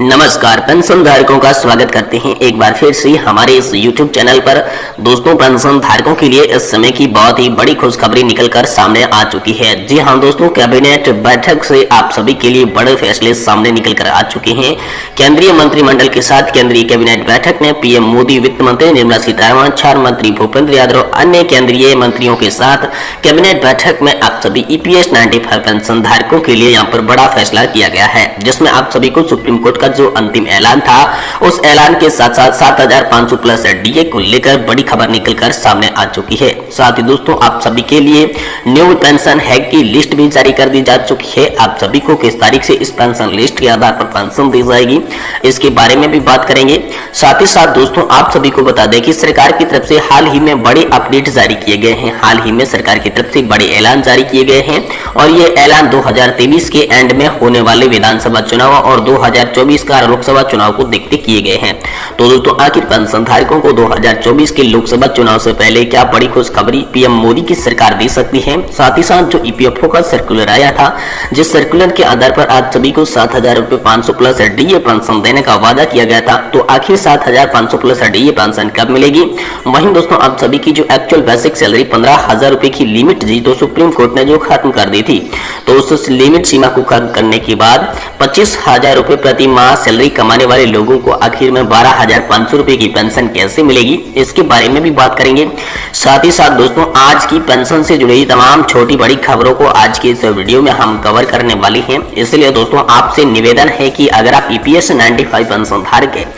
नमस्कार, पेंशन धारकों का स्वागत करते हैं एक बार फिर से हमारे इस YouTube चैनल पर। दोस्तों, पेंशन धारकों के लिए इस समय की बहुत ही बड़ी खुशखबरी निकलकर सामने आ चुकी है। जी हां दोस्तों, कैबिनेट बैठक से आप सभी के लिए बड़े फैसले सामने निकलकर आ चुके हैं। केंद्रीय मंत्रिमंडल के साथ केंद्रीय कैबिनेट बैठक में पीएम मोदी, वित्त मंत्री निर्मला सीतारमण, छात्र मंत्री भूपेंद्र यादव, अन्य केंद्रीय मंत्रियों के साथ कैबिनेट बैठक में आप सभी EPS 95 पेंशन धारकों के लिए यहाँ पर बड़ा फैसला किया गया है, जिसमें आप सभी को सुप्रीम कोर्ट का जो अंतिम ऐलान था उस ऐलान के साथ साथ 7500 प्लस DA को लेकर बड़ी खबर निकलकर सामने आ चुकी है। साथ ही दोस्तों, आप सभी के लिए न्यू पेंशन हैक की लिस्ट भी जारी कर दी जा चुकी है। आप सभी को किस तारीख से इस पेंशन लिस्ट के आधार पर पेंशन दी जाएगी, इसके बारे में भी बात करेंगे। साथ ही साथ दोस्तों, आप सभी को बता दें कि सरकार की तरफ से हाल ही में बड़े अपडेट जारी किए गए हैं। हाल ही में सरकार की तरफ से बड़े ऐलान जारी किए गए हैं और ये ऐलान 2023 के एंड में होने वाले विधानसभा चुनाव और 2024 का लोकसभा चुनाव को देखते किए गए हैं। तो दोस्तों, आखिर पेंशन धारकों को 2024 के लोकसभा चुनाव से पहले क्या बड़ी खुशखबरी पीएम मोदी की सरकार दे सकती है। साथ ही साथ जो EPFO का सर्कुलर आया था, जिस सर्कुलर के आधार पर आज सभी को 7500 प्लस DA पेंशन देने का वादा किया गया था, तो आखिर 7500 प्लस DA पेंशन कब मिलेगी। वहीं दोस्तों, आप सभी की जो एक्चुअल बेसिक सैलरी 15,000 रुपए की लिमिट थी, तो सुप्रीम कोर्ट ने जो खत्म कर दी थी, तो उस लिमिट सीमा को खत्म करने के बाद 25,000 रुपए प्रति माह सैलरी कमाने वाले लोगों को आखिर में 12,500 रुपए की पेंशन कैसे मिलेगी, इसके बारे में भी बात करेंगे। साथ ही साथ दोस्तों, आज की पेंशन से जुड़ी तमाम छोटी बड़ी खबरों को आज के इस वीडियो में हम कवर करने वाले हैं। इसलिए दोस्तों, आपसे निवेदन है कि अगर आप EPS 95 पेंशन धारक हैं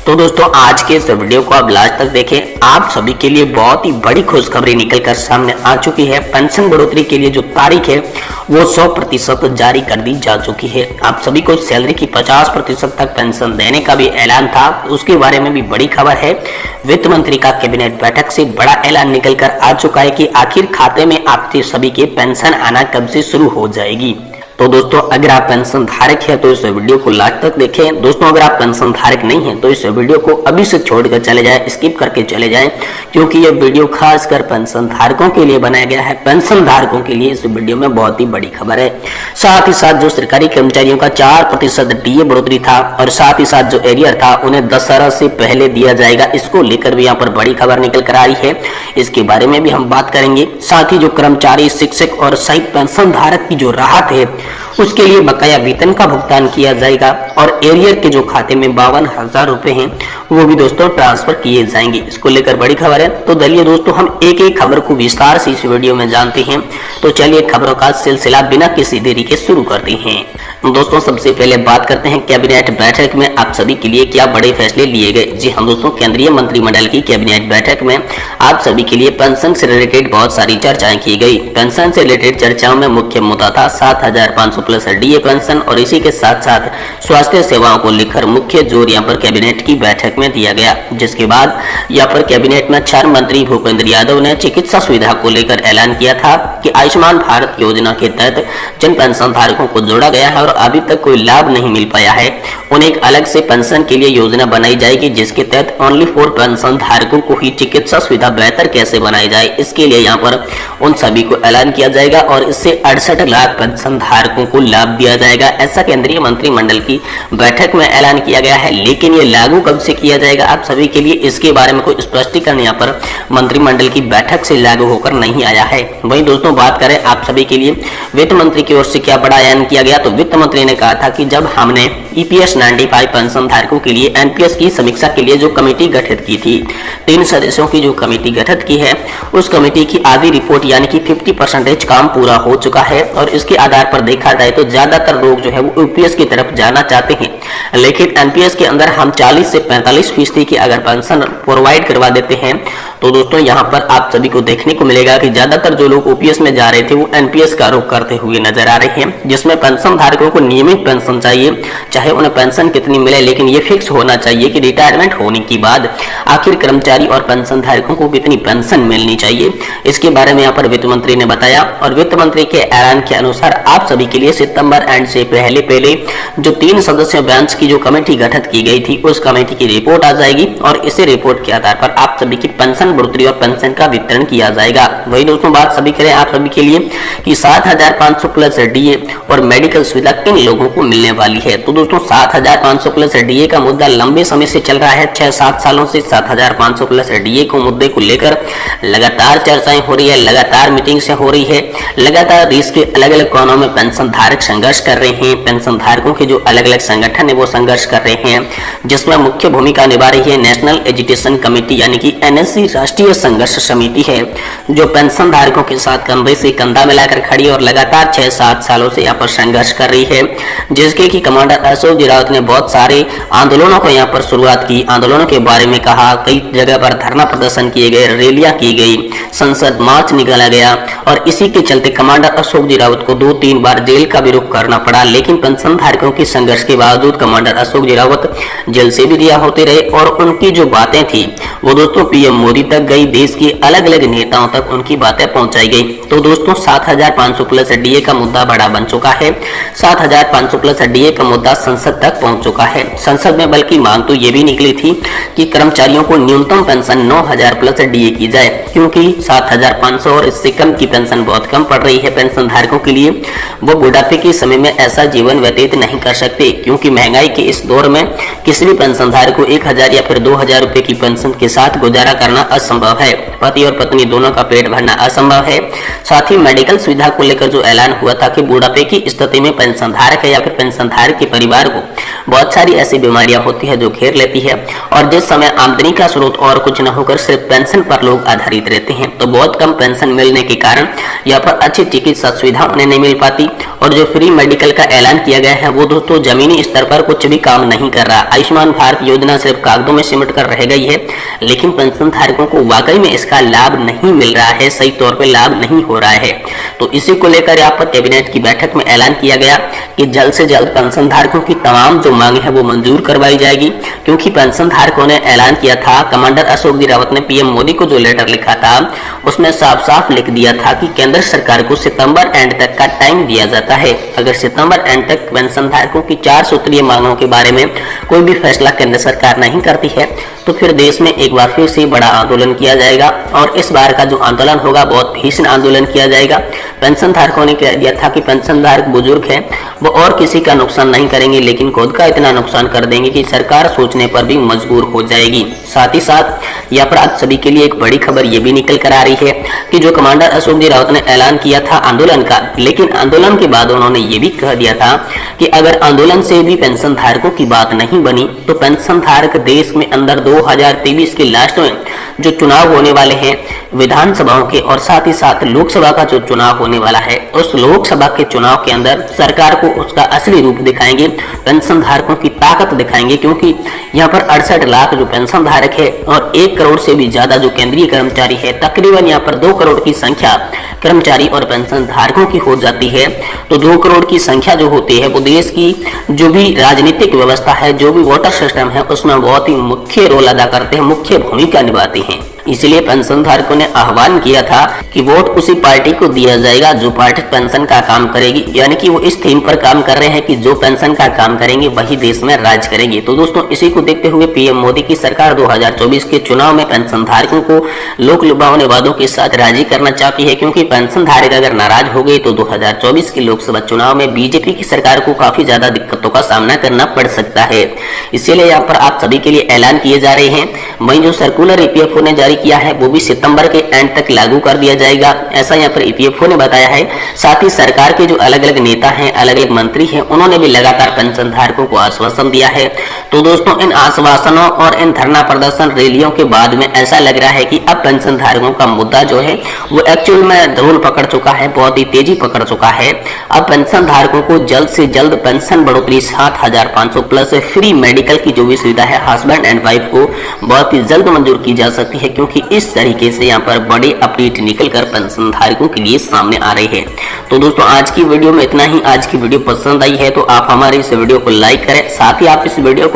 तो दोस्तों, आज के इस वीडियो को आप लास्ट तक देखें। आप सभी के लिए बहुत ही बड़ी खुशखबरी निकलकर सामने आ चुकी है। पेंशन बढ़ोतरी के लिए जो तारीख है वो 100% जारी कर दी जा चुकी है। आप सभी को सैलरी की 50% तक पेंशन देने का भी ऐलान था, उसके बारे में भी बड़ी खबर है। वित्त मंत्री का कैबिनेट बैठक से बड़ा ऐलान निकलकर आ चुका है कि आखिर खाते में आपके सभी के पेंशन आना कब से शुरू हो जाएगी। तो दोस्तों, अगर आप पेंशन धारक हैं तो इस वीडियो को लास्ट तक देखें। दोस्तों, अगर आप पेंशन धारक नहीं हैं तो इस वीडियो को अभी से छोड़कर चले जाएं, स्किप करके चले जाएं, क्योंकि ये वीडियो खासकर पेंशन धारकों के लिए बनाया गया है। पेंशन धारकों के लिए इस वीडियो में बहुत ही बड़ी खबर है। साथ ही साथ जो सरकारी कर्मचारियों का 4% DA बढ़ोतरी था और साथ ही साथ जो एरियर था उन्हें दशहरा से पहले दिया जाएगा, इसको लेकर भी यहाँ पर बड़ी खबर निकल कर आई है। इसके बारे में भी हम बात करेंगे। साथ ही जो कर्मचारी, शिक्षक और शहीद पेंशन धारक की जो राहत है उसके लिए बकाया वेतन का भुगतान किया जाएगा और एरियर के जो खाते में 52,000 रुपए हैं वो भी दोस्तों ट्रांसफर किए जाएंगे। इसको लेकर बड़ी खबर है। तो चलिए दोस्तों, हम एक एक खबर को विस्तार से इस वीडियो में जानते हैं। तो चलिए खबरों का सिलसिला बिना किसी देरी के शुरू करते हैं। दोस्तों, सबसे पहले बात करते हैं कैबिनेट बैठक में आप सभी के लिए क्या बड़े फैसले लिए गए। जी हाँ दोस्तों, केंद्रीय मंत्रिमंडल की कैबिनेट बैठक में आप सभी के लिए पेंशन से रिलेटेड बहुत सारी चर्चाएं की गई। पेंशन से रिलेटेड चर्चाओं में मुख्य मुद्दा था 7500 प्लस DA पेंशन और इसी के साथ साथ स्वास्थ्य सेवाओं को लेकर मुख्य जोर यहाँ पर कैबिनेट की बैठक में दिया गया। जिसके बाद यहाँ पर कैबिनेट में छात्र मंत्री भूपेंद्र यादव ने चिकित्सा सुविधा को लेकर ऐलान किया था कि आयुष्मान भारत योजना के तहत जिन पेंशन धारकों को जोड़ा गया है और अभी तक कोई लाभ नहीं मिल पाया है, उन्हें एक अलग से पेंशन के लिए योजना बनाई जाएगी, जिसके तहत ओनली फॉर पेंशन धारकों को ही चिकित्सा सुविधा बेहतर कैसे बनाई जाए, इसके लिए यहाँ पर उन सभी को ऐलान किया जाएगा और इससे 68 लाख पेंशन धारकों को लाभ दिया जाएगा। ऐसा केंद्रीय मंत्रिमंडल की बैठक में ऐलान किया गया है। लेकिन ये लागू कब से किया जाएगा आप सभी के लिए, इसके बारे में कोई स्पष्टीकरण यहाँ पर मंत्रिमंडल की बैठक से लागू होकर नहीं आया है। वहीं दोस्तों, बात करें आप सभी के लिए वित्त मंत्री की ओर से क्या बड़ा ऐलान किया गया, तो वित्त मंत्री ने कहा था कि जब हमने EPS 95 पेंशन धारकों के लिए NPS की समीक्षा के लिए जो कमेटी गठित की थी, 3 सदस्यों की जो कमेटी गठित की है, उस कमेटी की आधी रिपोर्ट यानी कि 50% काम पूरा हो चुका है और इसके आधार पर देखा जाए तो ज्यादातर लोग जो है वो EPS की तरफ जाना चाहते हैं। लेकिन NPS के अंदर हम 40 से 45% की अगर पेंशन प्रोवाइड करवा देते हैं तो दोस्तों, यहाँ पर आप सभी को देखने को मिलेगा कि ज्यादातर जो लोग OPS में जा रहे थे वो NPS का रुख करते हुए नजर आ रहे हैं, जिसमें पेंशन धारकों को नियमित पेंशन चाहिए, चाहे उन्हें पेंशन कितनी मिले, लेकिन ये फिक्स होना चाहिए कि रिटायरमेंट होने के बाद आखिर कर्मचारी और पेंशन धारकों को कितनी पेंशन मिलनी चाहिए। इसके बारे में यहाँ पर वित्त मंत्री ने बताया और वित्त मंत्री के ऐलान के अनुसार आप सभी के लिए सितंबर एंड से पहले जो 3 सदस्यों बेंच की जो कमेटी गठित की गई थी उस कमेटी की रिपोर्ट आ जाएगी और इसी रिपोर्ट के आधार पर आप सभी की पेंशन बढ़ोतरी और पेंशन का वितरण किया जाएगा। वही दोस्तों, बात सभी करें आप सभी के लिए कि 7500 प्लस DA और मेडिकल सुविधा किन लोगों को मिलने वाली है। तो दोस्तों, दोस्तों 7,500 प्लस डीए का मुद्दा लंबे समय से चल रहा है। 6-7 सालों से 7,500 प्लस डीए को मुद्दे को लेकर लगातार चर्चाएं हो रही है, लगातार मीटिंग से हो रही है, लगातार देश के अलग अलग कोनों में पेंशन धारक संघर्ष कर रहे हैं। पेंशन धारकों के जो अलग अलग संगठन है वो संघर्ष कर रहे हैं, जिसमें मुख्य भूमिका निभा रही है नेशनल एजुकेशन कमेटी यानी कि एनएससी राष्ट्रीय संघर्ष समिति है, जो पेंशन धारकों के साथ कंधे से कंधा मिलाकर खड़ी और लगातार 6-7 सालों से यहाँ पर संघर्ष कर रही है, जिसके कि कमांडर अशोक जी रावत ने बहुत सारे आंदोलनों को यहाँ पर शुरुआत की, आंदोलनों के बारे में कहा, कई जगह पर धरना प्रदर्शन किए गए, रैलियां की गई, संसद मार्च निकाला गया और इसी के चलते कमांडर अशोक जी रावत को 2-3 बार जेल का भी रुख करना पड़ा। लेकिन पेंशन धारकों के संघर्ष के बावजूद कमांडर अशोक जी रावत जेल से भी रिहा होते रहे और उनकी जो बातें थी वो दोस्तों पीएम मोदी तक गई, देश के अलग अलग नेताओं तक उनकी बातें पहुंचाई गई। तो दोस्तों 7,500 प्लस डीए का मुद्दा बड़ा बन चुका है। 7,500 प्लस डीए का मुद्दा संसद तक पहुंच चुका है। संसद में बल्कि मांग तो ये भी निकली थी कि कर्मचारियों को न्यूनतम पेंशन 9,000 प्लस डीए की जाए, क्योंकि 7,500 और इससे कम की पेंशन बहुत कम पड़ रही है पेंशन धारकों के लिए। वो बुढ़ापे के समय में ऐसा जीवन व्यतीत नहीं कर सकते, क्योंकि महंगाई के इस दौर में किसी भी पेंशन धारक को 1,000 या फिर 2,000 रुपए की पेंशन के साथ गुजारा करना असंभव है। पति और पत्नी दोनों का पेट भरना असंभव है। साथ ही मेडिकल सुविधा को लेकर जो ऐलान हुआ था कि बुढ़ापे की स्थिति में पेंशन धारक है या फिर पेंशन धारक के परिवार को बहुत सारी ऐसी बीमारियां होती है जो घेर लेती है और जिस समय आमदनी का स्रोत और कुछ न होकर सिर्फ पेंशन पर लोग आधारित रहते हैं, तो बहुत कम पेंशन मिलने के कारण यहाँ पर अच्छी चिकित्सा सुविधा उन्हें नहीं मिल पाती। और जो फ्री मेडिकल का ऐलान किया गया है वो दोस्तों जमीनी स्तर पर कुछ भी काम नहीं कर रहा। आयुष्मान भारत योजना सिर्फ कागजों में सिमट कर रह गई है, लेकिन पेंशन धारकों को वाकई में इसका लाभ नहीं मिल रहा है, सही तौर पे लाभ नहीं हो रहा है। तो इसी को लेकर यहाँ पर कैबिनेट की बैठक में ऐलान किया गया कि जल्द से जल्द पेंशन धारकों की तमाम जो मांग है वो मंजूर करवाई जाएगी, क्योंकि पेंशन धारकों ने ऐलान किया था, कमांडर अशोक जी रावत ने पीएम मोदी को जो लेटर लिखा था उसमें साफ साफ लिख दिया था कि केंद्र सरकार को सितंबर एंड तक का टाइम दिया जाता है। अगर सितंबर एंड तक पेंशन धारकों की 4 सूत्रीय मांगों के बारे में कोई भी फैसला केंद्र सरकार नहीं करती है तो फिर देश में एक बार फिर से बड़ा आंदोलन किया जाएगा और इस बार का जो आंदोलन होगा बहुत भीषण आंदोलन किया जाएगा। पेंशन धारकों ने कह दिया था कि पेंशन धारक बुजुर्ग हैं, वो और किसी का नुकसान नहीं करेंगे लेकिन खुद का इतना नुकसान कर देंगे कि सरकार सोचने पर भी मजबूर हो जाएगी। साथ ही साथ यहाँ पर आज सभी के लिए एक बड़ी खबर ये भी निकल कर आ रही है कि जो कमांडर अशोक जी रावत ने ऐलान किया था आंदोलन का, लेकिन आंदोलन के बाद उन्होंने ये भी कह दिया था कि अगर आंदोलन से भी पेंशन धारकों की बात नहीं बनी तो पेंशन धारक देश में अंदर 2023 के लास्ट में जो चुनाव होने वाले हैं विधानसभाओं के और साथ ही साथ लोकसभा का जो चुनाव होने वाला है, उस लोकसभा के चुनाव के अंदर सरकार को उसका असली रूप दिखाएंगे, पेंशन धारकों की ताकत दिखाएंगे। क्योंकि यहाँ पर 68 लाख जो पेंशन धारक है और 1 करोड़ से भी ज्यादा जो केंद्रीय कर्मचारी है, तकरीबन यहाँ पर 2 करोड़ की संख्या कर्मचारी और पेंशन धारकों की हो जाती है। तो 2 करोड़ की संख्या जो होती है वो देश की जो भी राजनीतिक व्यवस्था है, जो भी वोटर सिस्टम है, उसमें बहुत ही मुख्य रोल अदा करते हैं, मुख्य भूमिका निभाते हैं। इसलिए पेंशन धारकों ने आह्वान किया था कि वोट उसी पार्टी को दिया जाएगा जो पार्टी पेंशन का काम करेगी, यानी कि वो इस थीम पर काम कर रहे हैं कि जो पेंशन का काम करेंगे वही देश में राज करेंगे। तो दोस्तों इसी को देखते हुए पीएम मोदी की सरकार 2024 के चुनाव में पेंशन धारकों को लोक लुभावने वादों के साथ राजी करना चाहती है, क्योंकि पेंशन धारक अगर नाराज हो गए तो 2024 के लोकसभा चुनाव में बीजेपी की सरकार को काफी ज्यादा दिक्कतों का सामना करना पड़ सकता है। इसीलिए यहाँ पर आप सभी के लिए ऐलान किए जा रहे हैं। वहीं जो सर्कुलर ईपीएफओ ने जारी किया है वो भी सितंबर के एंड तक लागू कर दिया जाएगा, ऐसा यहाँ पर ईपीएफओ ने बताया है। साथ ही सरकार के जो अलग अलग नेता हैं, अलग अलग मंत्री हैं, उन्होंने भी लगातार पेंशन धारकों को आश्वासन दिया है। तो दोस्तों इन आश्वासनों और इन धरना प्रदर्शन रैलियों के बाद में ऐसा लग रहा है कि अब पेंशन धारकों का मुद्दा जो है वो एक्चुअल में धूल पकड़ चुका है, बहुत ही तेजी पकड़ चुका है। अब पेंशन धारकों को जल्द से जल्द पेंशन बढ़ोतरी 7,500 प्लस फ्री मेडिकल की जो भी सुविधा है हस्बैंड एंड वाइफ को बहुत ही जल्द मंजूर की जा सकती है, क्योंकि इस तरीके से यहाँ पर बड़े अपडेट निकलकर पेंशन धारकों के लिए सामने आ रहे हैं। तो दोस्तों आज की वीडियो में इतना ही। आज की वीडियो पसंद आई है तो आप हमारे इस वीडियो को लाइक करें, साथ ही आप इस वीडियो को